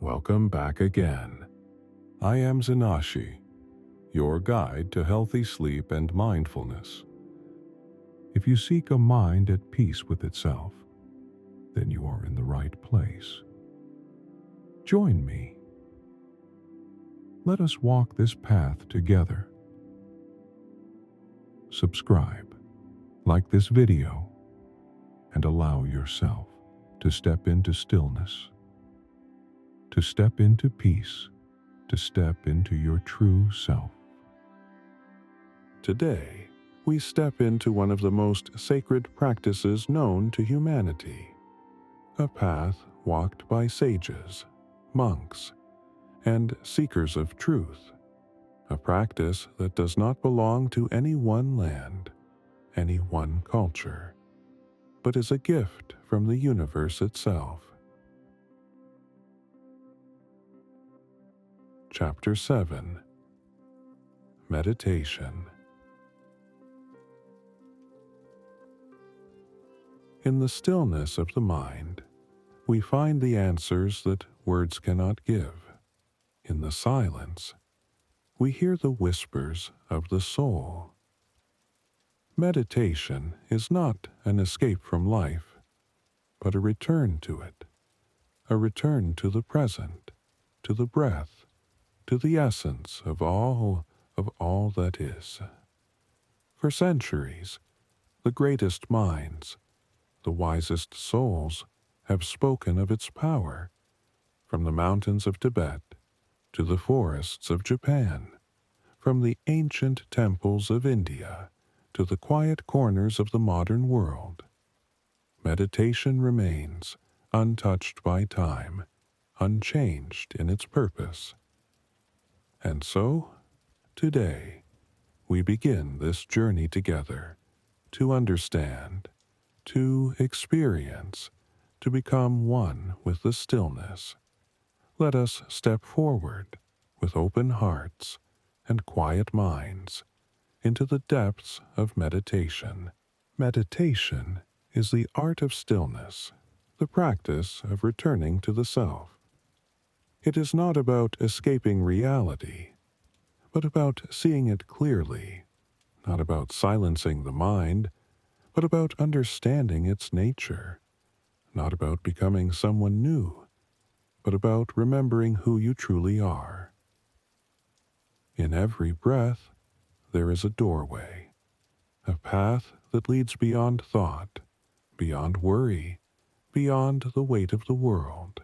Welcome back again. I am Zinashi, your guide to healthy sleep and mindfulness. If you seek a mind at peace with itself, then you are in the right place. Join me. Let us walk this path together. Subscribe, like this video, and allow yourself to step into stillness, to step into peace, to step into your true self. Today, we step into one of the most sacred practices known to humanity, a path walked by sages, monks, and seekers of truth, a practice that does not belong to any one land, any one culture, but is a gift from the universe itself. Chapter 7. Meditation. In the stillness of the mind, we find the answers that words cannot give. In the silence, we hear the whispers of the soul. Meditation is not an escape from life, but a return to it, a return to the present, to the breath, to the essence of all that is. For centuries, the greatest minds, the wisest souls, have spoken of its power, from the mountains of Tibet to the forests of Japan, from the ancient temples of India to the quiet corners of the modern world. Meditation remains untouched by time, unchanged in its purpose. And so, today, we begin this journey together to understand, to experience, to become one with the stillness. Let us step forward with open hearts and quiet minds into the depths of meditation. Meditation is the art of stillness, the practice of returning to the self. It is not about escaping reality, but about seeing it clearly, not about silencing the mind, but about understanding its nature, not about becoming someone new, but about remembering who you truly are. In every breath, there is a doorway, a path that leads beyond thought, beyond worry, beyond the weight of the world.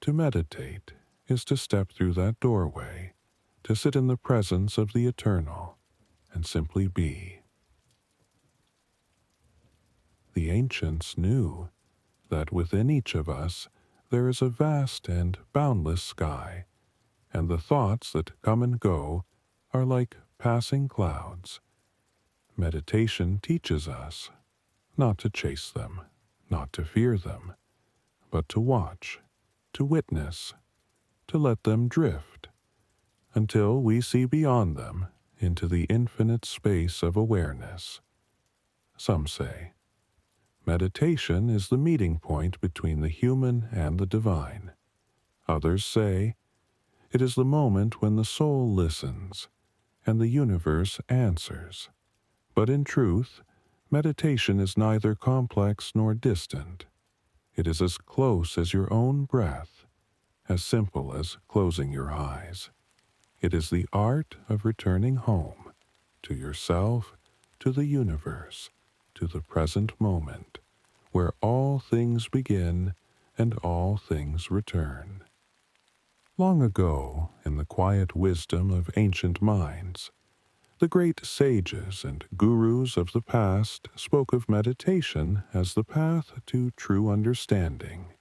To meditate is to step through that doorway, to sit in the presence of the eternal, and simply be. The ancients knew that within each of us there is a vast and boundless sky, and the thoughts that come and go are like passing clouds. Meditation teaches us not to chase them, not to fear them, but to watch, to witness, to let them drift, until we see beyond them into the infinite space of awareness. Some say, meditation is the meeting point between the human and the divine. Others say, it is the moment when the soul listens and the universe answers. But in truth, meditation is neither complex nor distant. It is as close as your own breath, as simple as closing your eyes. It is the art of returning home, to yourself, to the universe, to the present moment, where all things begin and all things return. Long ago, in the quiet wisdom of ancient minds, the great sages and gurus of the past spoke of meditation as the path to true understanding.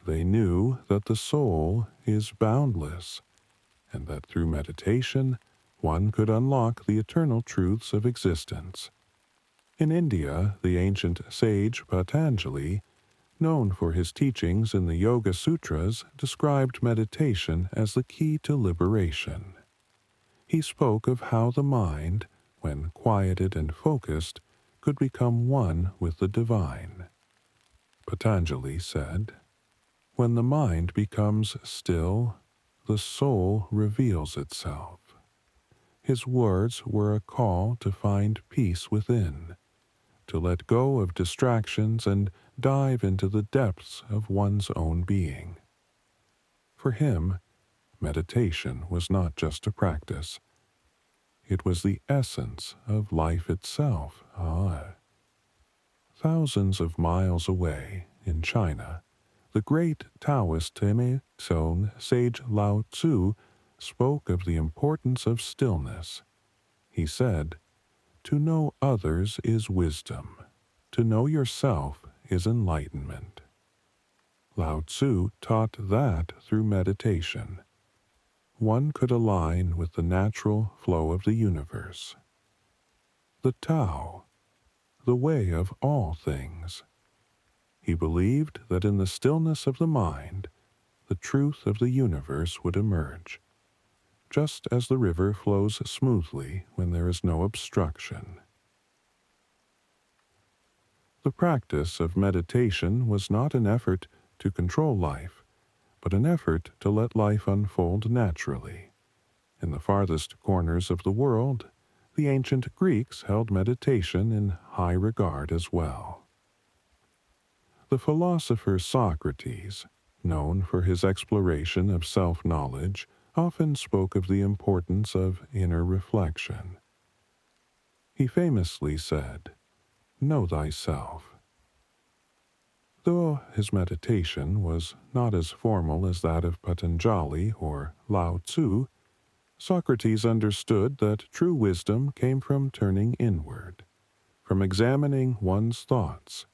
They knew that the soul is boundless, and that through meditation one could unlock the eternal truths of existence. In India, the ancient sage Patanjali, known for his teachings in the Yoga Sutras, described meditation as the key to liberation. He spoke of how the mind, when quieted and focused, could become one with the divine. Patanjali said, When the mind becomes still, the soul reveals itself. His words were a call to find peace within, to let go of distractions and dive into the depths of one's own being. For him, meditation was not just a practice. It was the essence of life itself. Thousands of miles away, in China, the great Taoist Teme Tsong sage Lao Tzu spoke of the importance of stillness. He said, "To know others is wisdom. To know yourself is enlightenment." Lao Tzu taught that through meditation, one could align with the natural flow of the universe. The Tao, the way of all things. He believed that in the stillness of the mind, the truth of the universe would emerge, just as the river flows smoothly when there is no obstruction. The practice of meditation was not an effort to control life, but an effort to let life unfold naturally. In the farthest corners of the world, the ancient Greeks held meditation in high regard as well. The philosopher Socrates, known for his exploration of self-knowledge, often spoke of the importance of inner reflection. He famously said, "Know thyself." Though his meditation was not as formal as that of Patanjali or Lao Tzu, Socrates understood that true wisdom came from turning inward, from examining one's thoughts,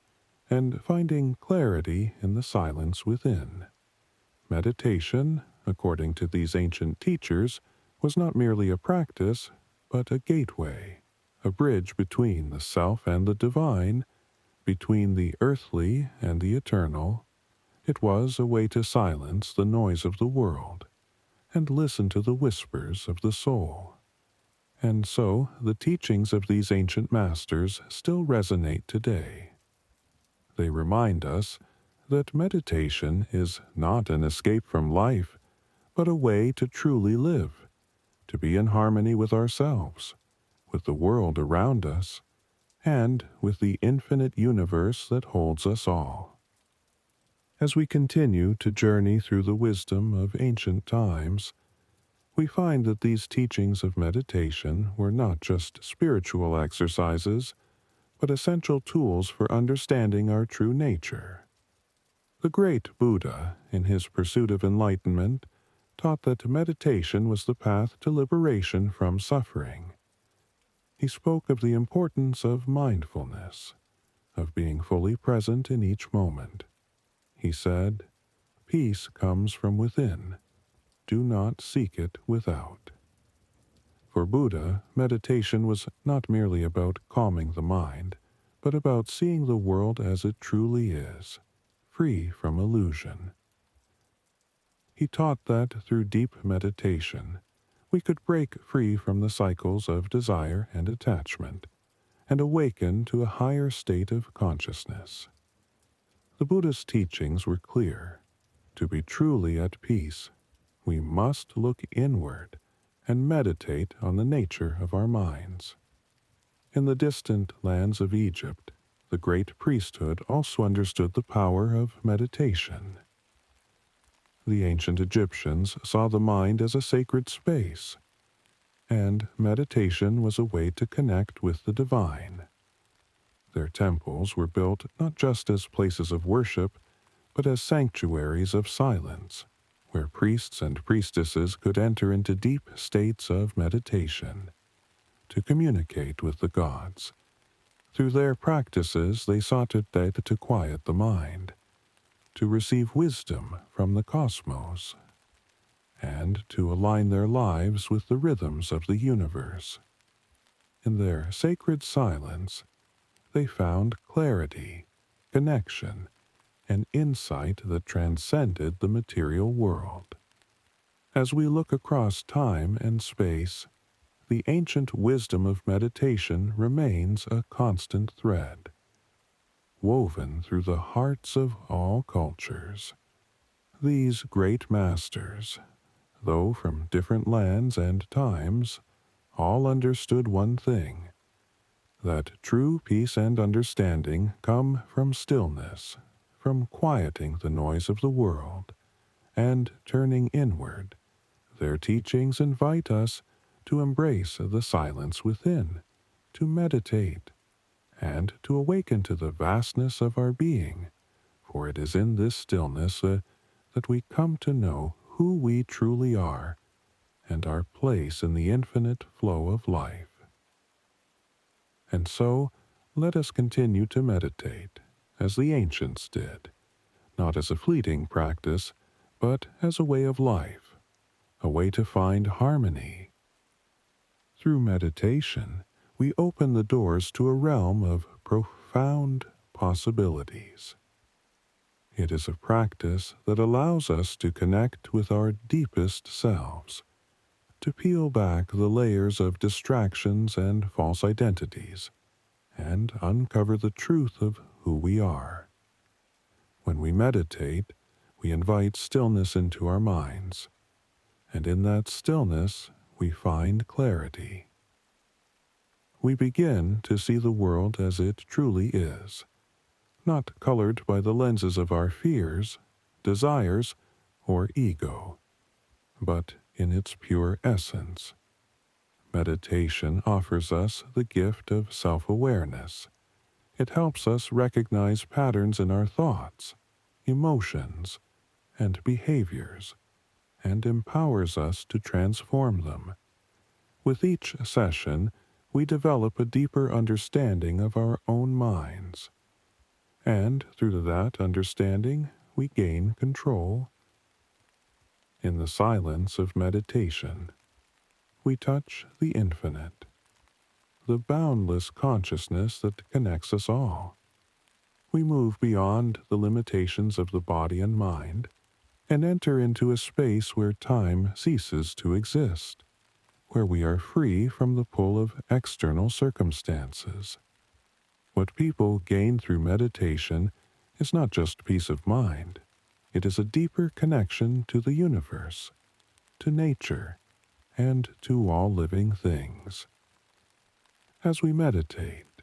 and finding clarity in the silence within. Meditation, according to these ancient teachers, was not merely a practice, but a gateway, a bridge between the self and the divine, between the earthly and the eternal. It was a way to silence the noise of the world and listen to the whispers of the soul. And so the teachings of these ancient masters still resonate today. They remind us that meditation is not an escape from life, but a way to truly live, to be in harmony with ourselves, with the world around us, and with the infinite universe that holds us all. As we continue to journey through the wisdom of ancient times, we find that these teachings of meditation were not just spiritual exercises, but essential tools for understanding our true nature. The great Buddha, in his pursuit of enlightenment, taught that meditation was the path to liberation from suffering. He spoke of the importance of mindfulness, of being fully present in each moment. He said, "Peace comes from within. Do not seek it without." For Buddha, meditation was not merely about calming the mind, but about seeing the world as it truly is, free from illusion. He taught that through deep meditation, we could break free from the cycles of desire and attachment, and awaken to a higher state of consciousness. The Buddha's teachings were clear. To be truly at peace, we must look inward and meditate on the nature of our minds. In the distant lands of Egypt, the great priesthood also understood the power of meditation. The ancient Egyptians saw the mind as a sacred space, and meditation was a way to connect with the divine. Their temples were built not just as places of worship, but as sanctuaries of silence, where priests and priestesses could enter into deep states of meditation, to communicate with the gods. Through their practices they sought to quiet the mind, to receive wisdom from the cosmos, and to align their lives with the rhythms of the universe. In their sacred silence, they found clarity, connection, and insight that transcended the material world. As we look across time and space, the ancient wisdom of meditation remains a constant thread, woven through the hearts of all cultures. These great masters, though from different lands and times, all understood one thing, that true peace and understanding come from stillness, from quieting the noise of the world, and turning inward. Their teachings invite us to embrace the silence within, to meditate, and to awaken to the vastness of our being, for it is in this stillness that we come to know who we truly are and our place in the infinite flow of life. And so, let us continue to meditate, as the ancients did, not as a fleeting practice, but as a way of life, a way to find harmony. Through meditation, we open the doors to a realm of profound possibilities. It is a practice that allows us to connect with our deepest selves, to peel back the layers of distractions and false identities, and uncover the truth of who we are. When we meditate, we invite stillness into our minds, and in that stillness we find clarity. We begin to see the world as it truly is, not colored by the lenses of our fears, desires, or ego, but in its pure essence. Meditation offers us the gift of self-awareness. It helps us recognize patterns in our thoughts, emotions, and behaviors, and empowers us to transform them. With each session, we develop a deeper understanding of our own minds, and through that understanding, we gain control. In the silence of meditation, we touch the infinite, the boundless consciousness that connects us all. We move beyond the limitations of the body and mind and enter into a space where time ceases to exist, where we are free from the pull of external circumstances. What people gain through meditation is not just peace of mind. It is a deeper connection to the universe, to nature, and to all living things. As we meditate,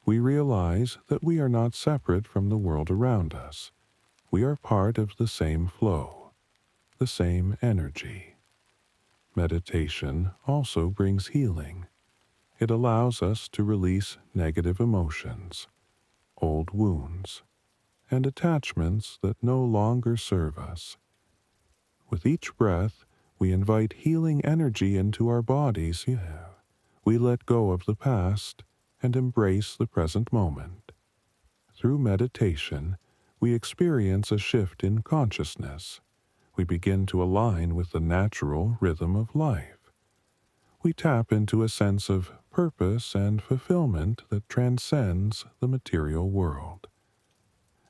we realize that we are not separate from the world around us. We are part of the same flow, the same energy. Meditation also brings healing. It allows us to release negative emotions, old wounds, and attachments that no longer serve us. With each breath, we invite healing energy into our bodies. We let go of the past and embrace the present moment. Through meditation, we experience a shift in consciousness. We begin to align with the natural rhythm of life. We tap into a sense of purpose and fulfillment that transcends the material world,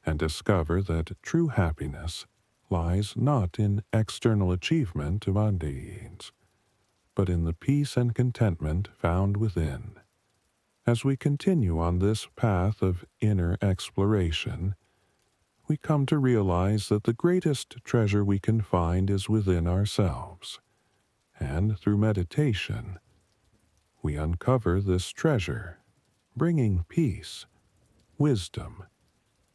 and discover that true happiness lies not in external achievement of Ambience, but in the peace and contentment found within. As we continue on this path of inner exploration, we come to realize that the greatest treasure we can find is within ourselves, and through meditation, we uncover this treasure, bringing peace, wisdom,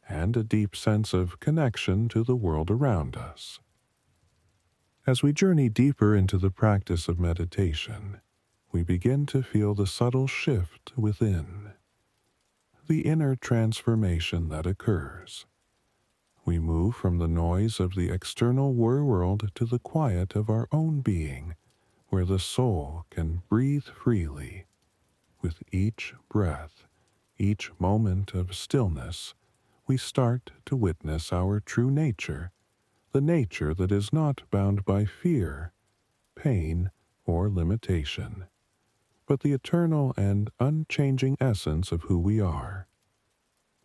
and a deep sense of connection to the world around us. As we journey deeper into the practice of meditation, we begin to feel the subtle shift within, the inner transformation that occurs. We move from the noise of the external world to the quiet of our own being, where the soul can breathe freely. With each breath, each moment of stillness, we start to witness our true nature, the nature that is not bound by fear, pain, or limitation, but the eternal and unchanging essence of who we are.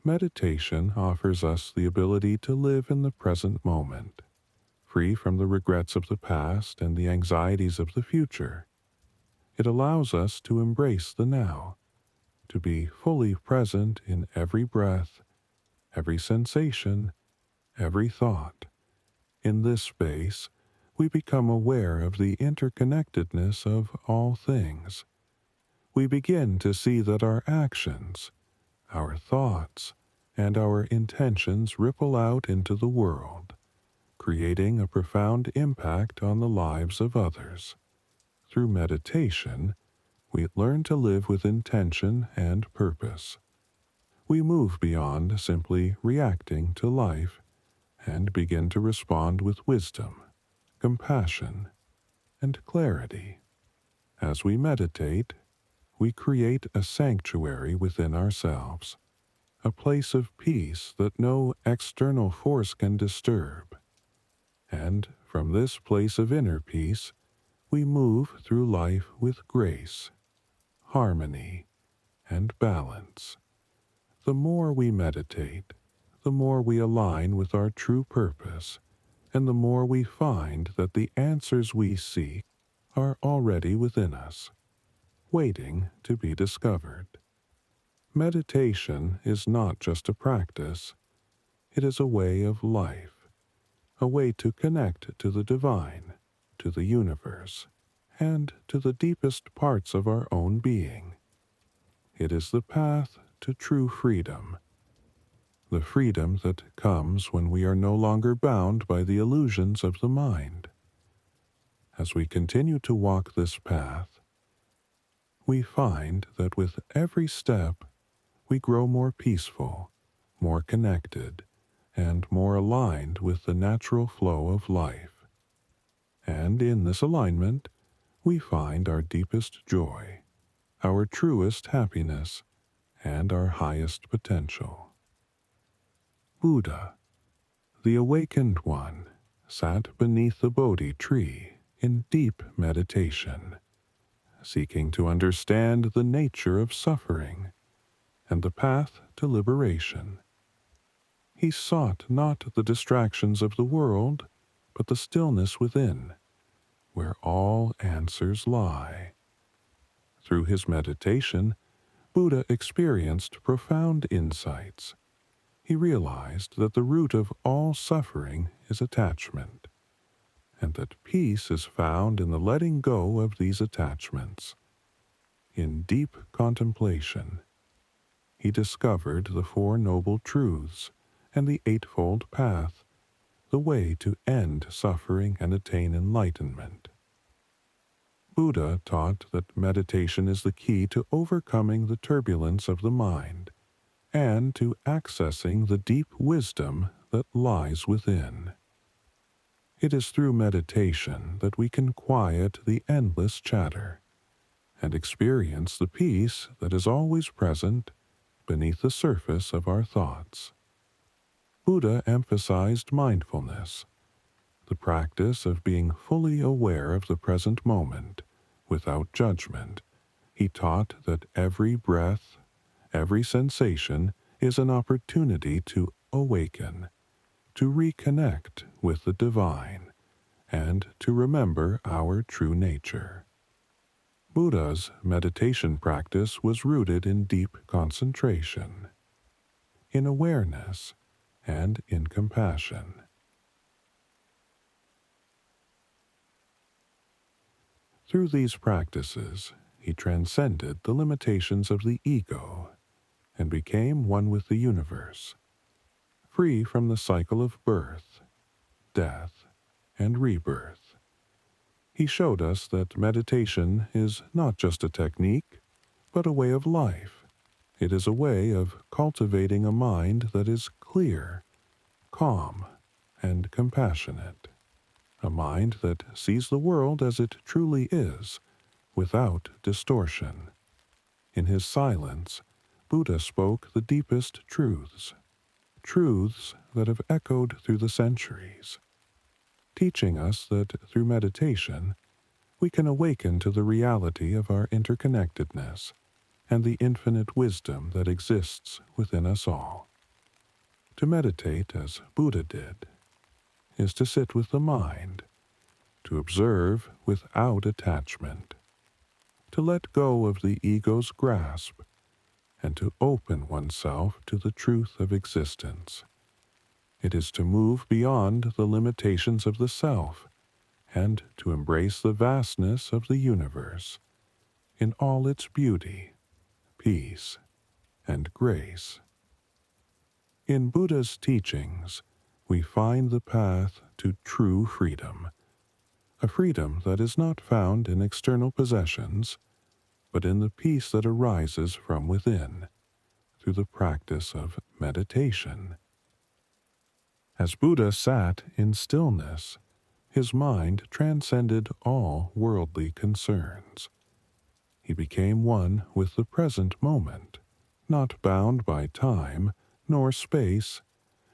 Meditation offers us the ability to live in the present moment, free from the regrets of the past and the anxieties of the future. It allows us to embrace the now, to be fully present in every breath, every sensation, every thought. In this space, we become aware of the interconnectedness of all things. We begin to see that our actions, our thoughts, and our intentions ripple out into the world, creating a profound impact on the lives of others. Through meditation, we learn to live with intention and purpose. We move beyond simply reacting to life and begin to respond with wisdom, compassion, and clarity. As we meditate, we create a sanctuary within ourselves, a place of peace that no external force can disturb. And from this place of inner peace, we move through life with grace, harmony, and balance. The more we meditate, the more we align with our true purpose, and the more we find that the answers we seek are already within us, waiting to be discovered. Meditation is not just a practice, it is a way of life, a way to connect to the divine, to the universe, and to the deepest parts of our own being. It is the path to true freedom, the freedom that comes when we are no longer bound by the illusions of the mind. As we continue to walk this path, we find that with every step we grow more peaceful, more connected, and more aligned with the natural flow of life. And in this alignment, we find our deepest joy, our truest happiness, and our highest potential. Buddha, the awakened one, sat beneath the Bodhi tree in deep meditation, seeking to understand the nature of suffering and the path to liberation. He sought not the distractions of the world, but the stillness within, where all answers lie. Through his meditation, Buddha experienced profound insights. He realized that the root of all suffering is attachment, and that peace is found in the letting go of these attachments. In deep contemplation, he discovered the Four Noble Truths and the Eightfold Path, the way to end suffering and attain enlightenment. Buddha taught that meditation is the key to overcoming the turbulence of the mind and to accessing the deep wisdom that lies within. It is through meditation that we can quiet the endless chatter and experience the peace that is always present beneath the surface of our thoughts. Buddha emphasized mindfulness, the practice of being fully aware of the present moment without judgment. He taught that every breath, every sensation is an opportunity to awaken, to reconnect with the divine, and to remember our true nature. Buddha's meditation practice was rooted in deep concentration, in awareness, and in compassion. Through these practices, he transcended the limitations of the ego and became one with the universe, free from the cycle of birth, death, and rebirth. He showed us that meditation is not just a technique, but a way of life. It is a way of cultivating a mind that is clear, calm, and compassionate. A mind that sees the world as it truly is, without distortion. In his silence, Buddha spoke the deepest truths, truths that have echoed through the centuries, teaching us that through meditation, we can awaken to the reality of our interconnectedness and the infinite wisdom that exists within us all. To meditate as Buddha did is to sit with the mind, to observe without attachment, to let go of the ego's grasp, and to open oneself to the truth of existence. It is to move beyond the limitations of the self and to embrace the vastness of the universe in all its beauty, peace, and grace. In Buddha's teachings, we find the path to true freedom, a freedom that is not found in external possessions, but in the peace that arises from within through the practice of meditation. As Buddha sat in stillness, his mind transcended all worldly concerns. He became one with the present moment, not bound by time nor space,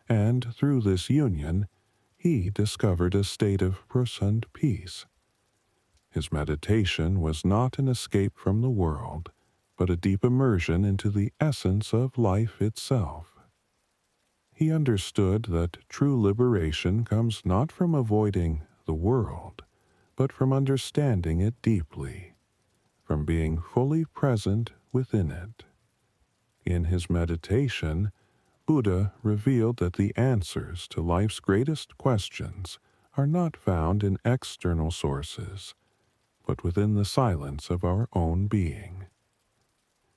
and through this union he discovered a state of profound peace. His meditation was not an escape from the world, but a deep immersion into the essence of life itself. He understood that true liberation comes not from avoiding the world, but from understanding it deeply, from being fully present within it. In his meditation, Buddha revealed that the answers to life's greatest questions are not found in external sources, but within the silence of our own being.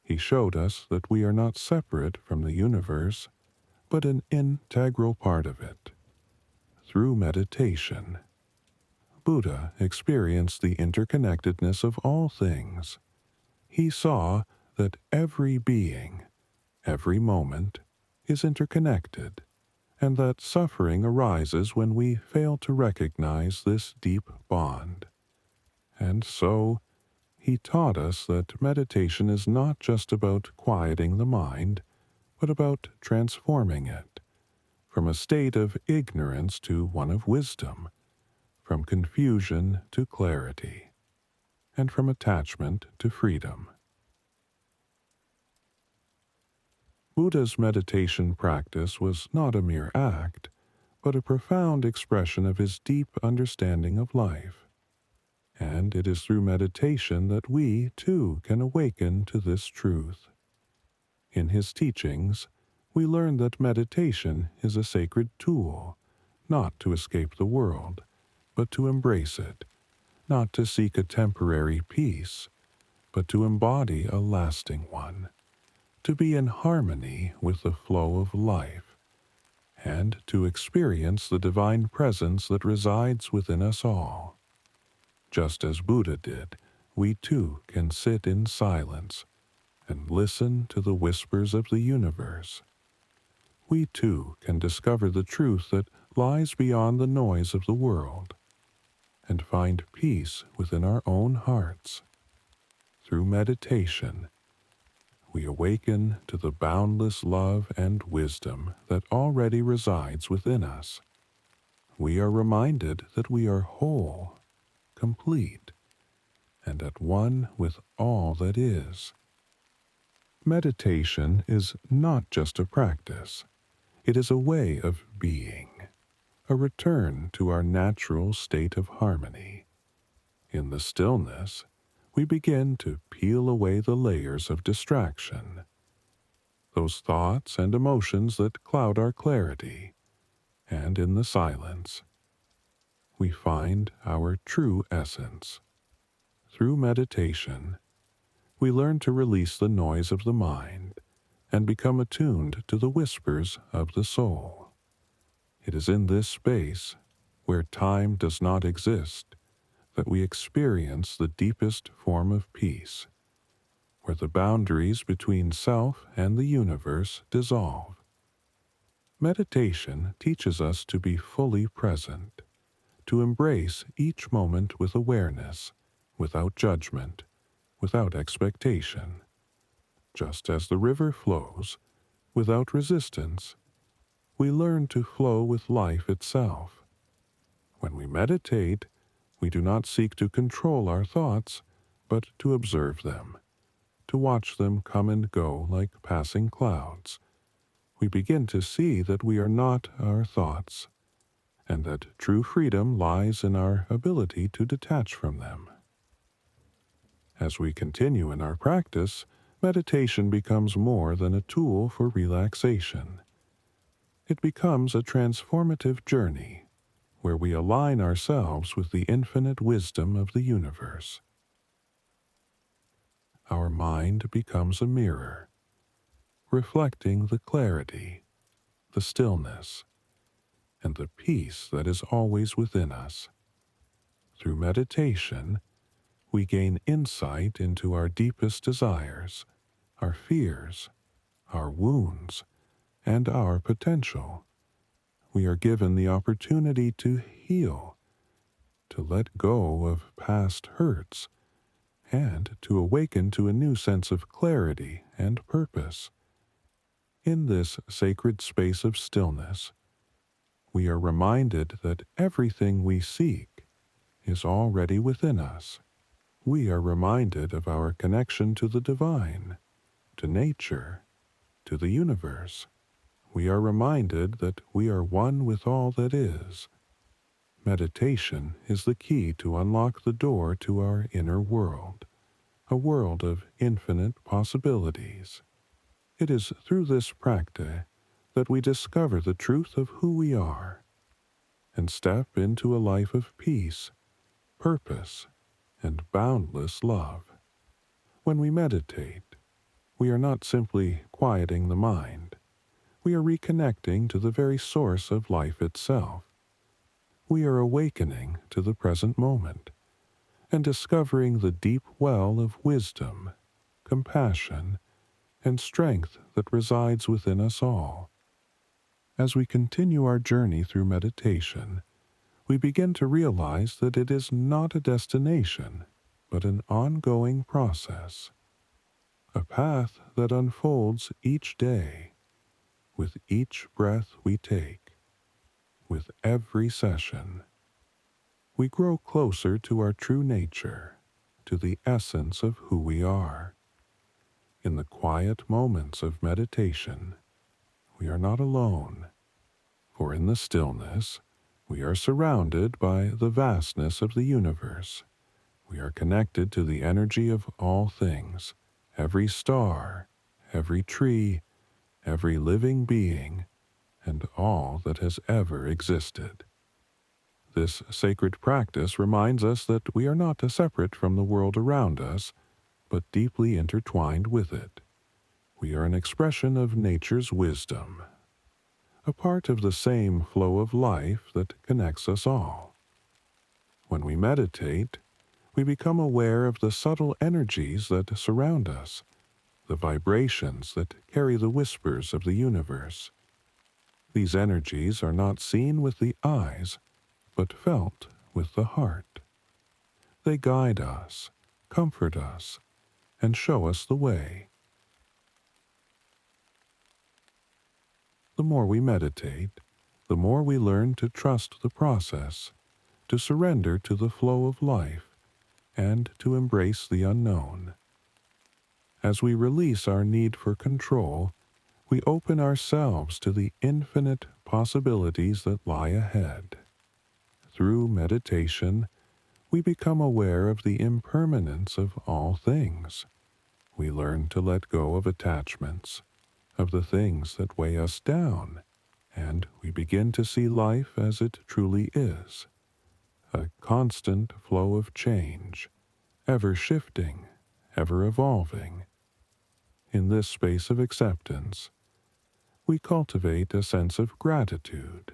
He showed us that we are not separate from the universe, but an integral part of it. Through meditation, Buddha experienced the interconnectedness of all things. He saw that every being, every moment, is interconnected, and that suffering arises when we fail to recognize this deep bond. And so, he taught us that meditation is not just about quieting the mind, but about transforming it from a state of ignorance to one of wisdom, from confusion to clarity, and from attachment to freedom. Buddha's meditation practice was not a mere act, but a profound expression of his deep understanding of life. And it is through meditation that we, too, can awaken to this truth. In his teachings, we learn that meditation is a sacred tool, not to escape the world, but to embrace it, not to seek a temporary peace, but to embody a lasting one, to be in harmony with the flow of life, and to experience the divine presence that resides within us all. Just as Buddha did, we too can sit in silence and listen to the whispers of the universe. We too can discover the truth that lies beyond the noise of the world, and find peace within our own hearts. Through meditation, we awaken to the boundless love and wisdom that already resides within us. We are reminded that we are whole, complete, and at one with all that is. Meditation is not just a practice. It is a way of being, a return to our natural state of harmony. In the stillness, we begin to peel away the layers of distraction, those thoughts and emotions that cloud our clarity, and in the silence, we find our true essence. Through meditation, we learn to release the noise of the mind and become attuned to the whispers of the soul. It is in this space, where time does not exist, that we experience the deepest form of peace, where the boundaries between self and the universe dissolve. Meditation teaches us to be fully present, to embrace each moment with awareness, without judgment, without expectation. Just as the river flows, without resistance, we learn to flow with life itself. When we meditate, we do not seek to control our thoughts, but to observe them, to watch them come and go like passing clouds. We begin to see that we are not our thoughts, and that true freedom lies in our ability to detach from them. As we continue in our practice, meditation becomes more than a tool for relaxation. It becomes a transformative journey where we align ourselves with the infinite wisdom of the universe. Our mind becomes a mirror, reflecting the clarity, the stillness, and the peace that is always within us. Through meditation, we gain insight into our deepest desires, our fears, our wounds, and our potential. We are given the opportunity to heal, to let go of past hurts, and to awaken to a new sense of clarity and purpose. In this sacred space of stillness, we are reminded that everything we seek is already within us. We are reminded of our connection to the divine, to nature, to the universe. We are reminded that we are one with all that is. Meditation is the key to unlock the door to our inner world, a world of infinite possibilities. It is through this practice that we discover the truth of who we are and step into a life of peace, purpose, and boundless love. When we meditate, we are not simply quieting the mind. We are reconnecting to the very source of life itself. We are awakening to the present moment and discovering the deep well of wisdom, compassion, and strength that resides within us all. As we continue our journey through meditation, we begin to realize that it is not a destination, but an ongoing process, a path that unfolds each day, with each breath we take, with every session. We grow closer to our true nature, to the essence of who we are. In the quiet moments of meditation, we are not alone, for in the stillness, we are surrounded by the vastness of the universe. We are connected to the energy of all things, every star, every tree, every living being, and all that has ever existed. This sacred practice reminds us that we are not separate from the world around us, but deeply intertwined with it. We are an expression of nature's wisdom, a part of the same flow of life that connects us all. When we meditate, we become aware of the subtle energies that surround us, the vibrations that carry the whispers of the universe. These energies are not seen with the eyes, but felt with the heart. They guide us, comfort us, and show us the way. The more we meditate, the more we learn to trust the process, to surrender to the flow of life, and to embrace the unknown. As we release our need for control, we open ourselves to the infinite possibilities that lie ahead. Through meditation, we become aware of the impermanence of all things. We learn to let go of attachments, of the things that weigh us down, and we begin to see life as it truly is, a constant flow of change, ever shifting, ever evolving. In this space of acceptance, we cultivate a sense of gratitude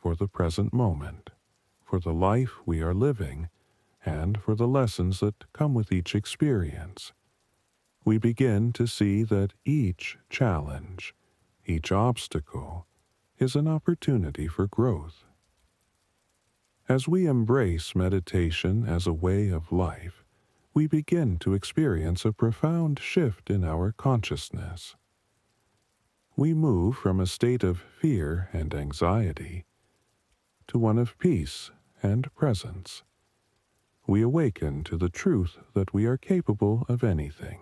for the present moment, for the life we are living, and for the lessons that come with each experience. We begin to see that each challenge, each obstacle, is an opportunity for growth. As we embrace meditation as a way of life, we begin to experience a profound shift in our consciousness. We move from a state of fear and anxiety to one of peace and presence. We awaken to the truth that we are capable of anything,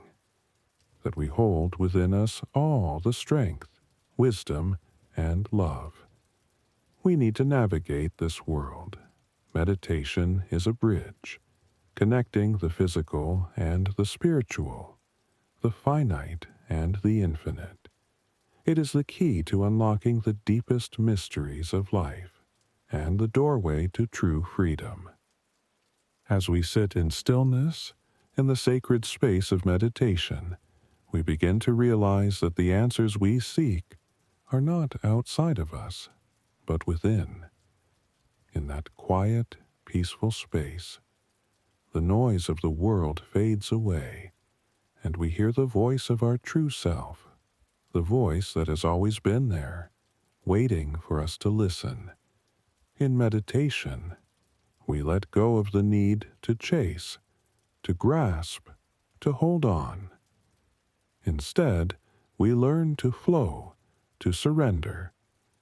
that we hold within us all the strength, wisdom, and love. We need to navigate this world. Meditation is a bridge, connecting the physical and the spiritual, the finite and the infinite. It is the key to unlocking the deepest mysteries of life and the doorway to true freedom. As we sit in stillness, in the sacred space of meditation, we begin to realize that the answers we seek are not outside of us, but within. In that quiet, peaceful space, the noise of the world fades away, and we hear the voice of our true self, the voice that has always been there, waiting for us to listen. In meditation, we let go of the need to chase, to grasp, to hold on. Instead, we learn to flow, to surrender,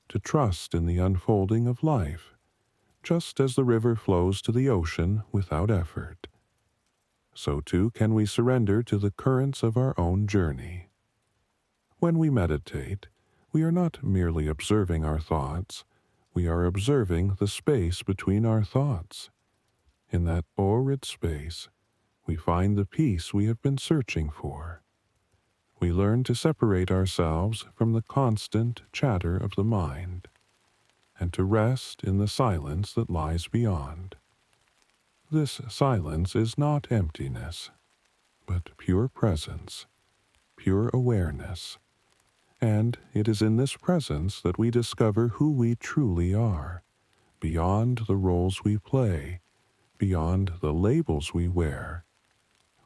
to trust in the unfolding of life, just as the river flows to the ocean without effort. So too can we surrender to the currents of our own journey. When we meditate, we are not merely observing our thoughts, we are observing the space between our thoughts. In that arid space, we find the peace we have been searching for. We learn to separate ourselves from the constant chatter of the mind, and to rest in the silence that lies beyond. This silence is not emptiness, but pure presence, pure awareness, and it is in this presence that we discover who we truly are, beyond the roles we play, beyond the labels we wear.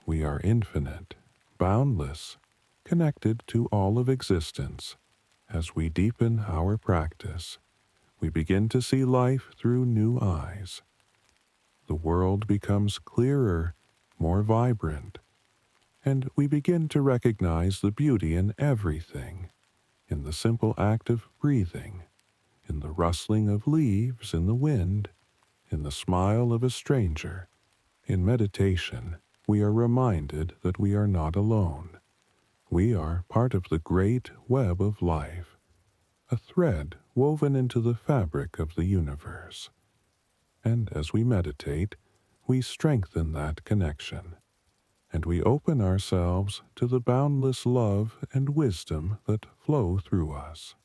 We are infinite, boundless, connected to all of existence. As we deepen our practice, we begin to see life through new eyes. The world becomes clearer, more vibrant, and we begin to recognize the beauty in everything, in the simple act of breathing, in the rustling of leaves in the wind, in the smile of a stranger. In meditation, we are reminded that we are not alone. We are part of the great web of life, a thread woven into the fabric of the universe. And as we meditate, we strengthen that connection, and we open ourselves to the boundless love and wisdom that flow through us.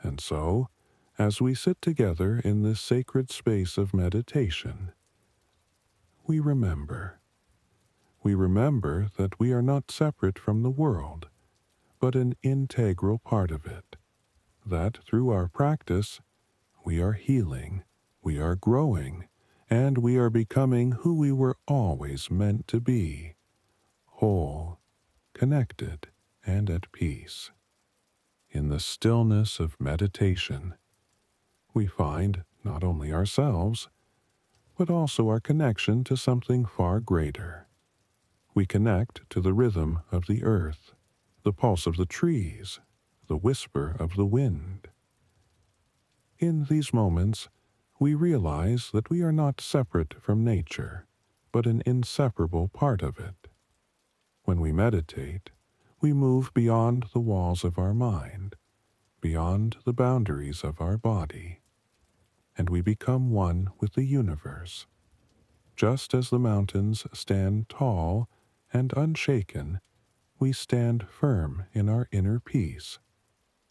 And so, as we sit together in this sacred space of meditation, we remember. We remember that we are not separate from the world, but an integral part of it, that through our practice, we are healing, we are growing, and we are becoming who we were always meant to be, whole, connected, and at peace. In the stillness of meditation, we find not only ourselves, but also our connection to something far greater. We connect to the rhythm of the earth, the pulse of the trees, the whisper of the wind. In these moments, we realize that we are not separate from nature, but an inseparable part of it. When we meditate, we move beyond the walls of our mind, beyond the boundaries of our body, and we become one with the universe. Just as the mountains stand tall and unshaken, we stand firm in our inner peace,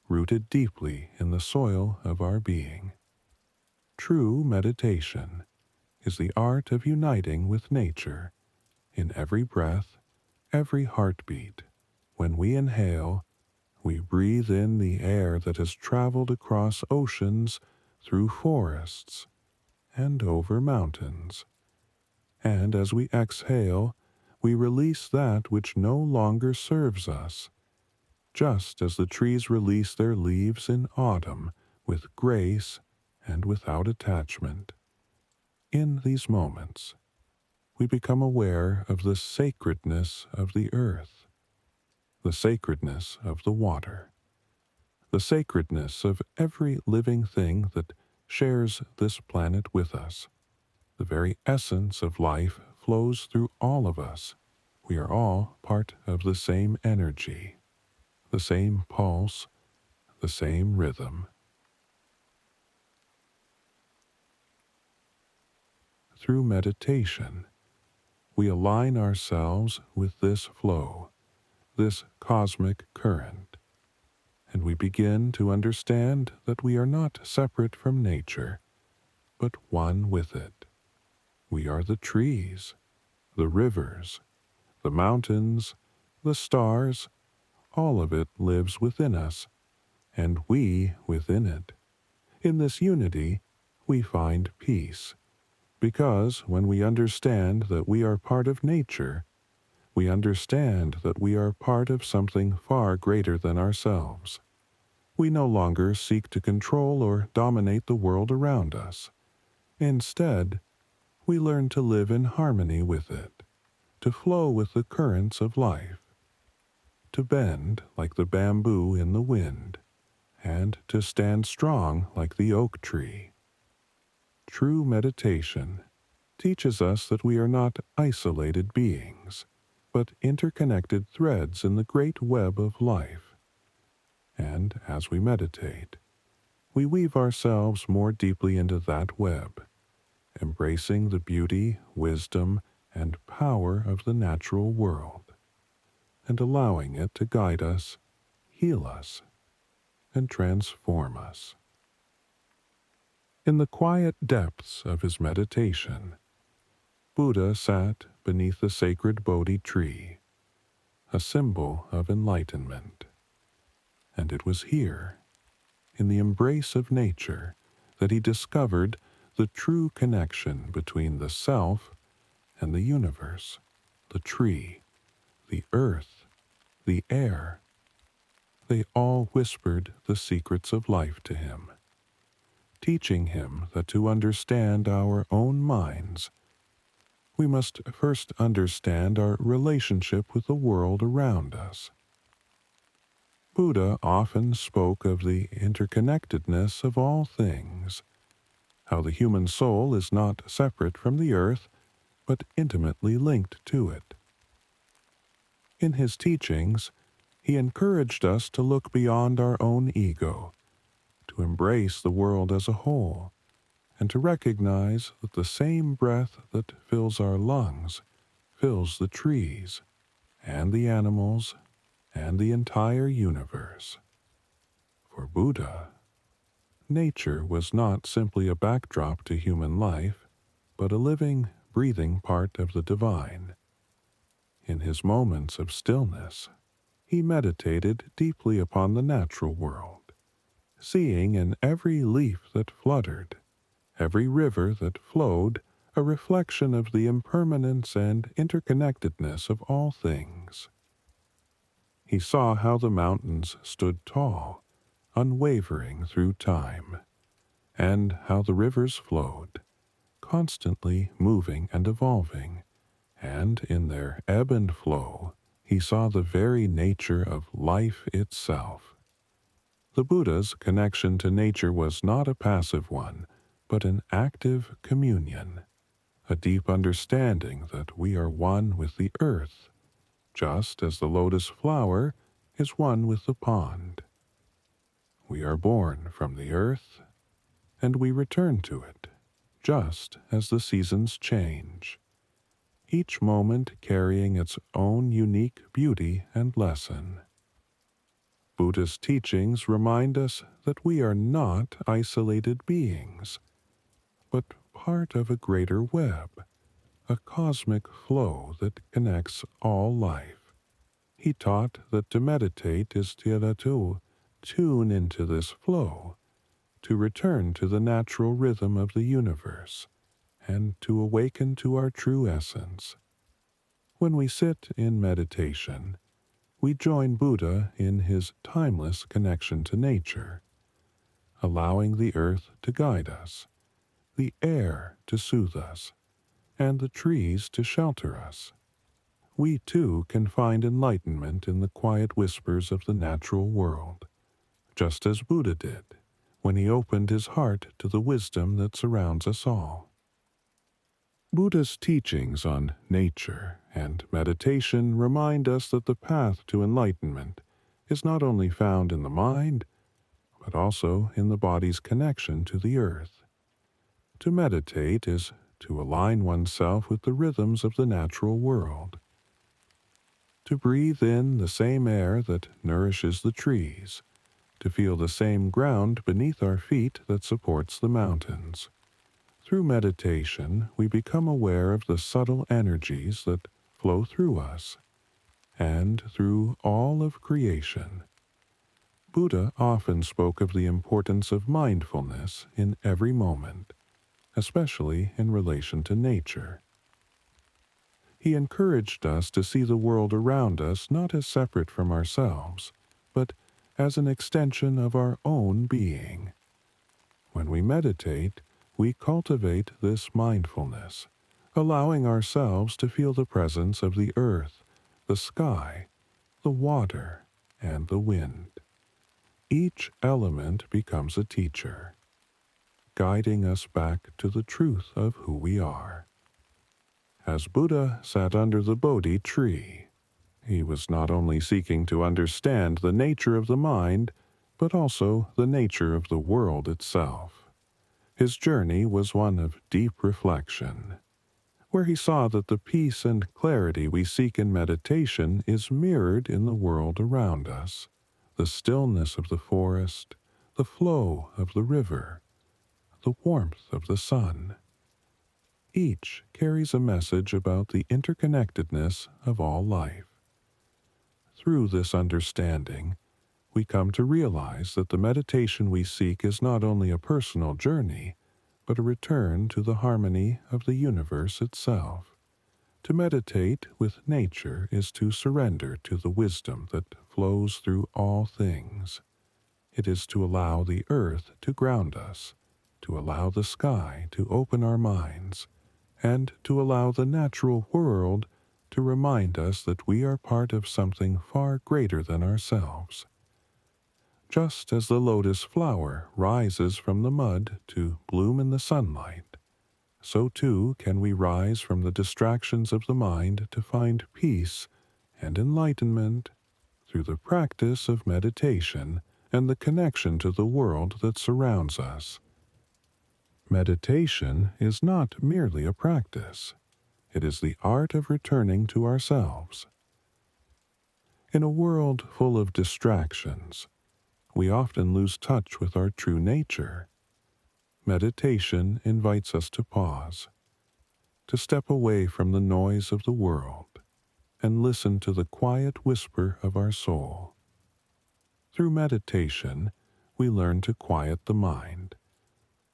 rooted deeply in the soil of our being. True meditation is the art of uniting with nature in every breath, every heartbeat. When we inhale, we breathe in the air that has traveled across oceans, through forests, and over mountains. And as we exhale, we release that which no longer serves us, just as the trees release their leaves in autumn with grace and without attachment. In these moments, we become aware of the sacredness of the earth, the sacredness of the water, the sacredness of every living thing that shares this planet with us. The very essence of life flows through all of us. We are all part of the same energy, the same pulse, the same rhythm. Through meditation, we align ourselves with this flow, this cosmic current. and we begin to understand that we are not separate from nature, but one with it. We are the trees, the rivers, the mountains, the stars, all of it lives within us, and we within it. In this unity, we find peace, because when we understand that we are part of nature, we understand that we are part of something far greater than ourselves. We no longer seek to control or dominate the world around us. Instead, we learn to live in harmony with it, to flow with the currents of life, to bend like the bamboo in the wind, and to stand strong like the oak tree. True meditation teaches us that we are not isolated beings, but interconnected threads in the great web of life. And as we meditate, we weave ourselves more deeply into that web, embracing the beauty, wisdom, and power of the natural world, and allowing it to guide us, heal us, and transform us. In the quiet depths of his meditation, Buddha sat beneath the sacred Bodhi tree, a symbol of enlightenment. And it was here, in the embrace of nature, that he discovered the true connection between the self and the universe, the tree, the earth, the air. They all whispered the secrets of life to him, teaching him that to understand our own minds, we must first understand our relationship with the world around us. Buddha often spoke of the interconnectedness of all things, how the human soul is not separate from the earth, but intimately linked to it. In his teachings, he encouraged us to look beyond our own ego, to embrace the world as a whole, and to recognize that the same breath that fills our lungs fills the trees, and the animals, and the entire universe. For Buddha, nature was not simply a backdrop to human life, but a living, breathing part of the divine. In his moments of stillness, he meditated deeply upon the natural world, seeing in every leaf that fluttered, every river that flowed, a reflection of the impermanence and interconnectedness of all things. He saw how the mountains stood tall, unwavering through time, and how the rivers flowed, constantly moving and evolving, and in their ebb and flow, he saw the very nature of life itself. The Buddha's connection to nature was not a passive one, but an active communion, a deep understanding that we are one with the earth, just as the lotus flower is one with the pond. We are born from the earth, and we return to it, just as the seasons change, each moment carrying its own unique beauty and lesson. Buddha's teachings remind us that we are not isolated beings, but part of a greater web, a cosmic flow that connects all life. He taught that to meditate is to tune into this flow, to return to the natural rhythm of the universe, and to awaken to our true essence. When we sit in meditation, we join Buddha in his timeless connection to nature, allowing the earth to guide us, the air to soothe us, and the trees to shelter us. We too can find enlightenment in the quiet whispers of the natural world, just as Buddha did when he opened his heart to the wisdom that surrounds us all. Buddha's teachings on nature and meditation remind us that the path to enlightenment is not only found in the mind, but also in the body's connection to the earth. To meditate is to align oneself with the rhythms of the natural world, to breathe in the same air that nourishes the trees, to feel the same ground beneath our feet that supports the mountains. Through meditation, we become aware of the subtle energies that flow through us and through all of creation. Buddha often spoke of the importance of mindfulness in every moment, especially in relation to nature. He encouraged us to see the world around us not as separate from ourselves, but as an extension of our own being. When we meditate, we cultivate this mindfulness, allowing ourselves to feel the presence of the earth, the sky, the water, and the wind. Each element becomes a teacher, guiding us back to the truth of who we are. As Buddha sat under the Bodhi tree, he was not only seeking to understand the nature of the mind, but also the nature of the world itself. His journey was one of deep reflection, where he saw that the peace and clarity we seek in meditation is mirrored in the world around us, the stillness of the forest, the flow of the river, the warmth of the sun. Each carries a message about the interconnectedness of all life. Through this understanding, we come to realize that the meditation we seek is not only a personal journey, but a return to the harmony of the universe itself. To meditate with nature is to surrender to the wisdom that flows through all things. It is to allow the earth to ground us, to allow the sky to open our minds, and to allow the natural world to remind us that we are part of something far greater than ourselves. Just as the lotus flower rises from the mud to bloom in the sunlight, so too can we rise from the distractions of the mind to find peace and enlightenment through the practice of meditation and the connection to the world that surrounds us. Meditation is not merely a practice. It is the art of returning to ourselves. In a world full of distractions, we often lose touch with our true nature. Meditation invites us to pause, to step away from the noise of the world, and listen to the quiet whisper of our soul. Through meditation, we learn to quiet the mind,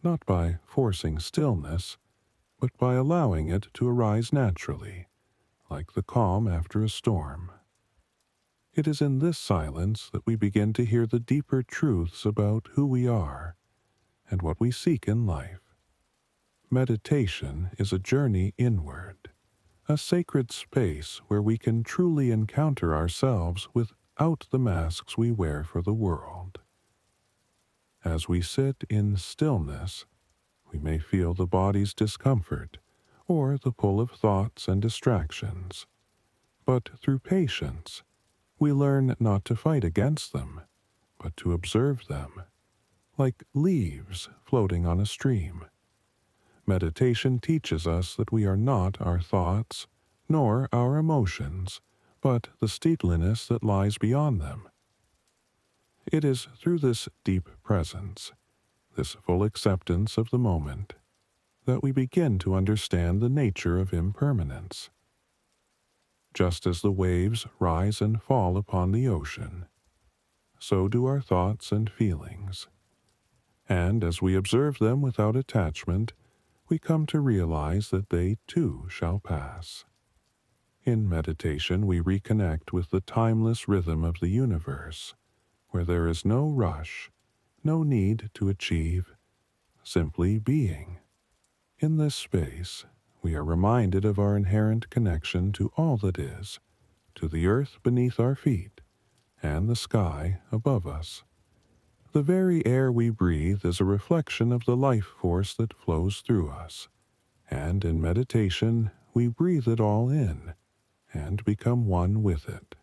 not by forcing stillness, but by allowing it to arise naturally, like the calm after a storm. It is in this silence that we begin to hear the deeper truths about who we are and what we seek in life. Meditation is a journey inward, a sacred space where we can truly encounter ourselves without the masks we wear for the world. As we sit in stillness, we may feel the body's discomfort or the pull of thoughts and distractions. But through patience, we learn not to fight against them, but to observe them, like leaves floating on a stream. Meditation teaches us that we are not our thoughts, nor our emotions, but the stateliness that lies beyond them. It is through this deep presence, this full acceptance of the moment, that we begin to understand the nature of impermanence. Just as the waves rise and fall upon the ocean, so do our thoughts and feelings. And as we observe them without attachment, we come to realize that they too shall pass. In meditation, we reconnect with the timeless rhythm of the universe, where there is no rush, no need to achieve, simply being. In this space, we are reminded of our inherent connection to all that is, to the earth beneath our feet, and the sky above us. The very air we breathe is a reflection of the life force that flows through us, and in meditation we breathe it all in and become one with it.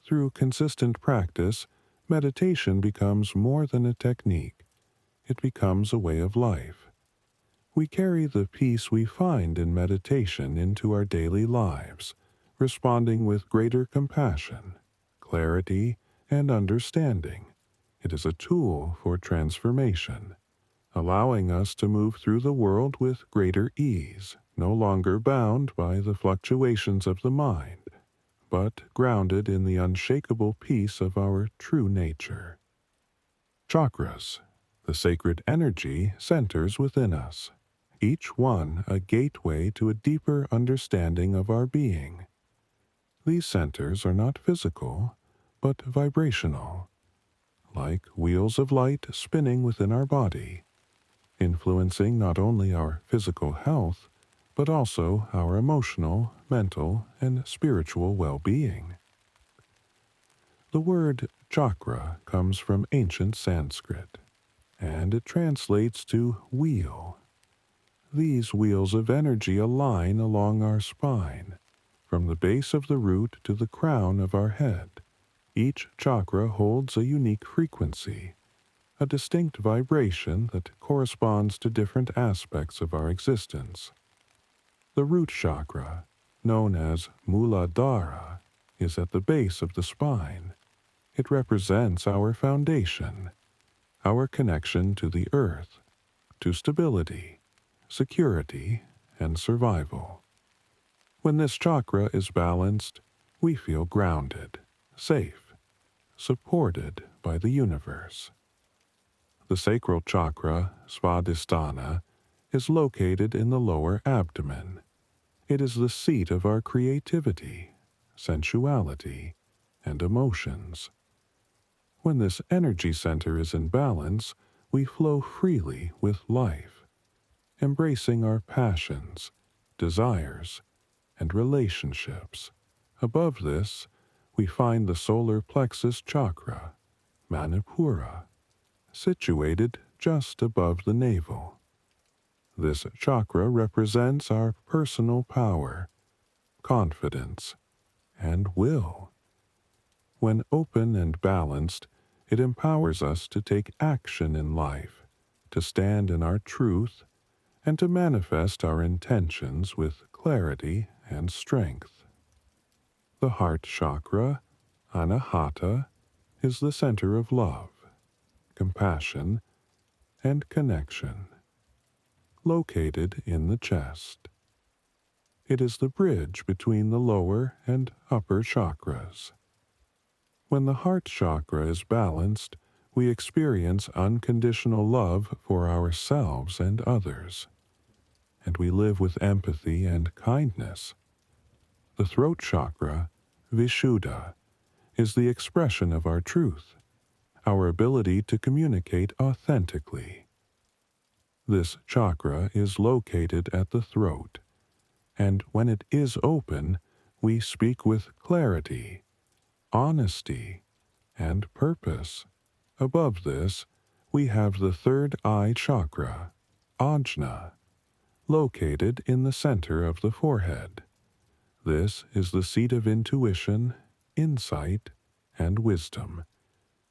Through consistent practice, meditation becomes more than a technique. It becomes a way of life. We carry the peace we find in meditation into our daily lives, responding with greater compassion, clarity, and understanding, It is a tool for transformation, allowing us to move through the world with greater ease, no longer bound by the fluctuations of the mind, but grounded in the unshakable peace of our true nature. Chakras, the sacred energy centers within us, each one a gateway to a deeper understanding of our being. These centers are not physical, but vibrational, like wheels of light spinning within our body, influencing not only our physical health, but also our emotional, mental, and spiritual well-being. The word chakra comes from ancient Sanskrit, and it translates to wheel. These wheels of energy align along our spine, from the base of the root to the crown of our head. Each chakra holds a unique frequency, a distinct vibration that corresponds to different aspects of our existence. The root chakra, known as Muladhara, is at the base of the spine. It represents our foundation, our connection to the earth, to stability, security, and survival. When this chakra is balanced, we feel grounded, safe, supported by the universe. The sacral chakra, Svadhisthana, is located in the lower abdomen. It is the seat of our creativity, sensuality, and emotions. When this energy center is in balance, we flow freely with life, embracing our passions, desires, and relationships. Above this, we find the solar plexus chakra, Manipura, situated just above the navel. This chakra represents our personal power, confidence, and will. When open and balanced, it empowers us to take action in life, to stand in our truth, and to manifest our intentions with clarity and strength. The heart chakra, Anahata, is the center of love, compassion, and connection, located in the chest. It is the bridge between the lower and upper chakras. When the heart chakra is balanced, we experience unconditional love for ourselves and others, and we live with empathy and kindness. The throat chakra, Vishuddha, is the expression of our truth, our ability to communicate authentically. This chakra is located at the throat, and when it is open, we speak with clarity, honesty, and purpose. Above this, we have the third eye chakra, Ajna, located in the center of the forehead. This is the seat of intuition, insight, and wisdom.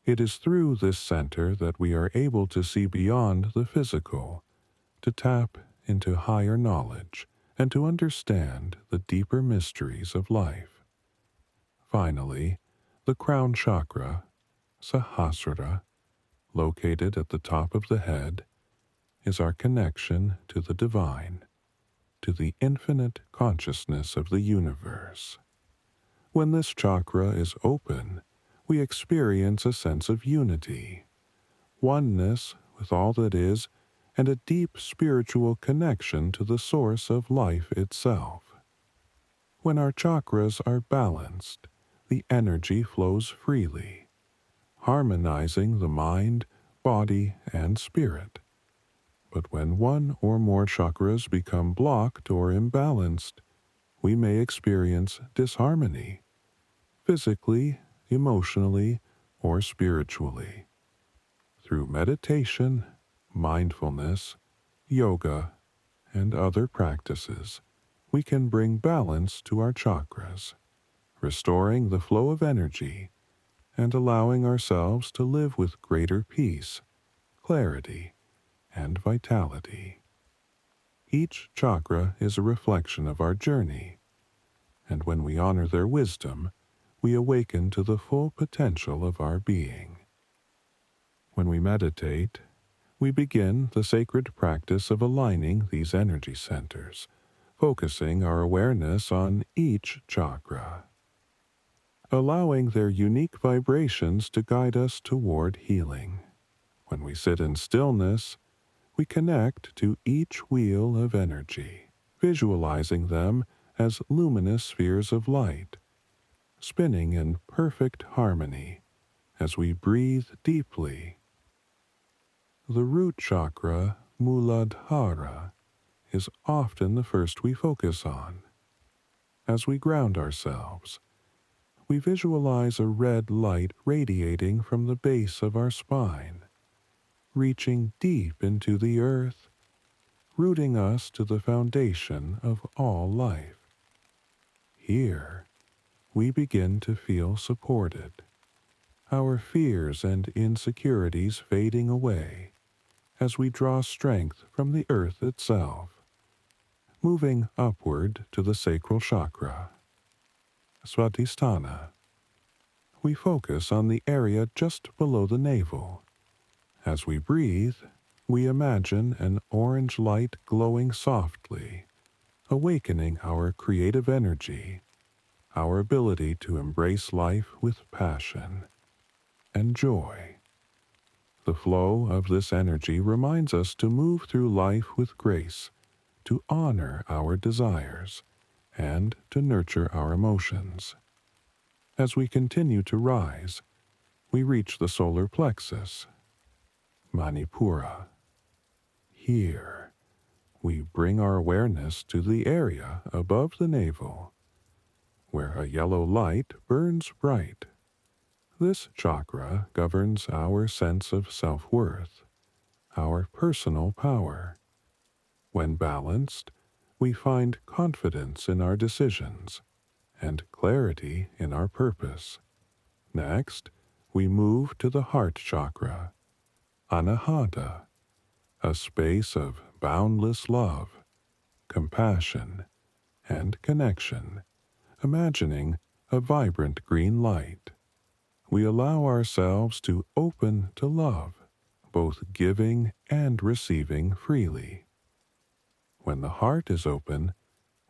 It is through this center that we are able to see beyond the physical, to tap into higher knowledge, and to understand the deeper mysteries of life. Finally, the crown chakra, Sahasrara, located at the top of the head, is our connection to the divine, to the infinite consciousness of the universe. When this chakra is open, we experience a sense of unity, oneness with all that is, and a deep spiritual connection to the source of life itself. When our chakras are balanced, the energy flows freely, harmonizing the mind, body, and spirit. But when one or more chakras become blocked or imbalanced, we may experience disharmony, physically, emotionally, or spiritually. Through meditation, mindfulness, yoga, and other practices, we can bring balance to our chakras, restoring the flow of energy and allowing ourselves to live with greater peace, clarity, and vitality. Each chakra is a reflection of our journey, and when we honor their wisdom, we awaken to the full potential of our being. When we meditate, we begin the sacred practice of aligning these energy centers, focusing our awareness on each chakra, allowing their unique vibrations to guide us toward healing. When we sit in stillness, we connect to each wheel of energy, visualizing them as luminous spheres of light, spinning in perfect harmony as we breathe deeply. The root chakra, Muladhara, is often the first we focus on. As we ground ourselves, we visualize a red light radiating from the base of our spine, reaching deep into the earth, rooting us to the foundation of all life. Here, we begin to feel supported, our fears and insecurities fading away as we draw strength from the earth itself. Moving upward to the sacral chakra, Svatisthana, we focus on the area just below the navel. As we breathe, we imagine an orange light glowing softly, awakening our creative energy, our ability to embrace life with passion and joy. The flow of this energy reminds us to move through life with grace, to honor our desires, and to nurture our emotions. As we continue to rise, we reach the solar plexus, Manipura. Here, we bring our awareness to the area above the navel, where a yellow light burns bright. This chakra governs our sense of self-worth, our personal power. When balanced, we find confidence in our decisions and clarity in our purpose. Next, we move to the heart chakra, Anahata, a space of boundless love, compassion, and connection, imagining a vibrant green light. We allow ourselves to open to love, both giving and receiving freely. When the heart is open,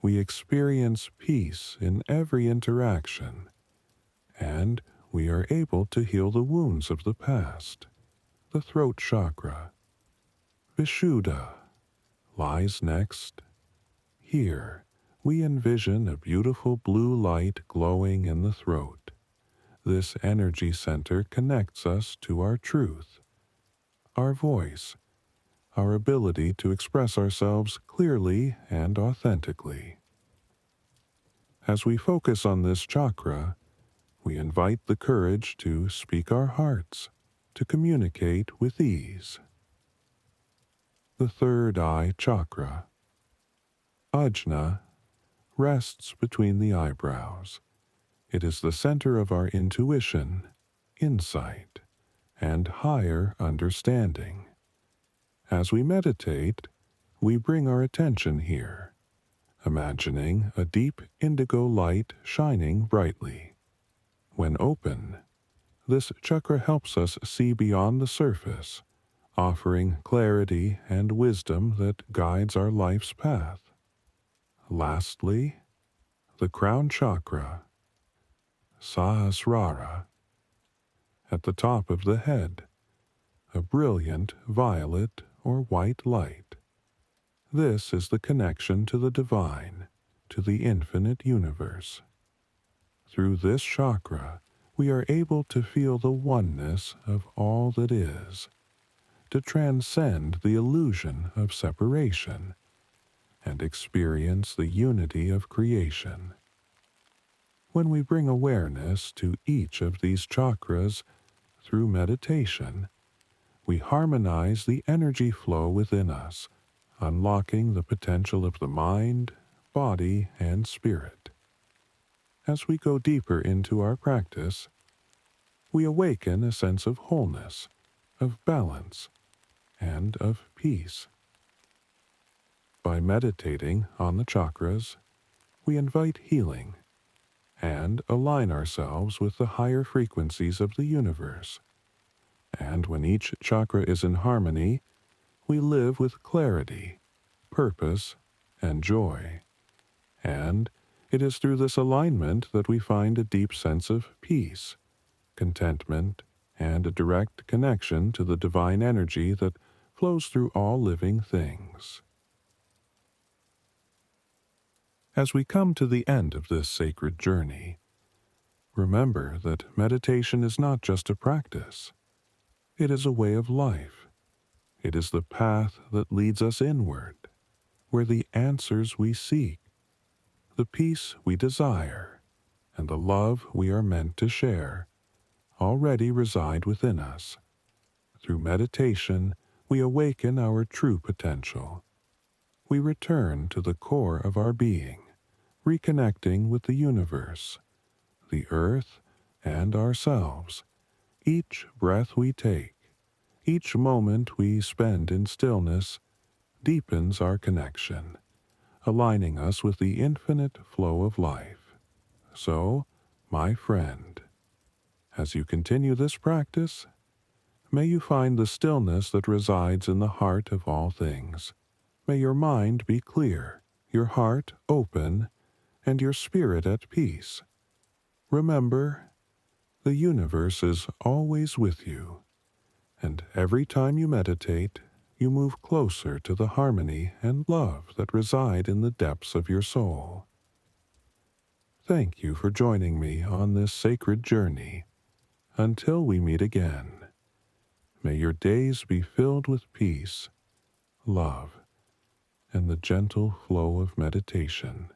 we experience peace in every interaction, and we are able to heal the wounds of the past. The throat chakra, Vishuddha, lies next. Here, we envision a beautiful blue light glowing in the throat. This energy center connects us to our truth, our voice, our ability to express ourselves clearly and authentically. As we focus on this chakra, we invite the courage to speak our hearts, to communicate with ease. The third eye chakra, Ajna, rests between the eyebrows. It is the center of our intuition, insight, and higher understanding. As we meditate, we bring our attention here, imagining a deep indigo light shining brightly. When open, this chakra helps us see beyond the surface, offering clarity and wisdom that guides our life's path. Lastly, the crown chakra, Sahasrara, at the top of the head, a brilliant violet or white light. This is the connection to the divine, to the infinite universe. Through this chakra, we are able to feel the oneness of all that is, to transcend the illusion of separation, and experience the unity of creation. When we bring awareness to each of these chakras through meditation, we harmonize the energy flow within us, unlocking the potential of the mind, body, and spirit. As we go deeper into our practice, we awaken a sense of wholeness, of balance, and of peace. By meditating on the chakras, we invite healing and align ourselves with the higher frequencies of the universe. And when each chakra is in harmony, we live with clarity, purpose, and joy. And it is through this alignment that we find a deep sense of peace, contentment, and a direct connection to the divine energy that flows through all living things. As we come to the end of this sacred journey, remember that meditation is not just a practice. It is a way of life. It is the path that leads us inward, where the answers we seek, the peace we desire, and the love we are meant to share already reside within us. Through meditation, we awaken our true potential. We return to the core of our being, reconnecting with the universe, the earth, and ourselves. Each breath we take, each moment we spend in stillness, deepens our connection, aligning us with the infinite flow of life. So, my friend, as you continue this practice, may you find the stillness that resides in the heart of all things. May your mind be clear, your heart open, and your spirit at peace. Remember, the universe is always with you, and every time you meditate, you move closer to the harmony and love that reside in the depths of your soul. Thank you for joining me on this sacred journey. Until we meet again, may your days be filled with peace, love, and the gentle flow of meditation.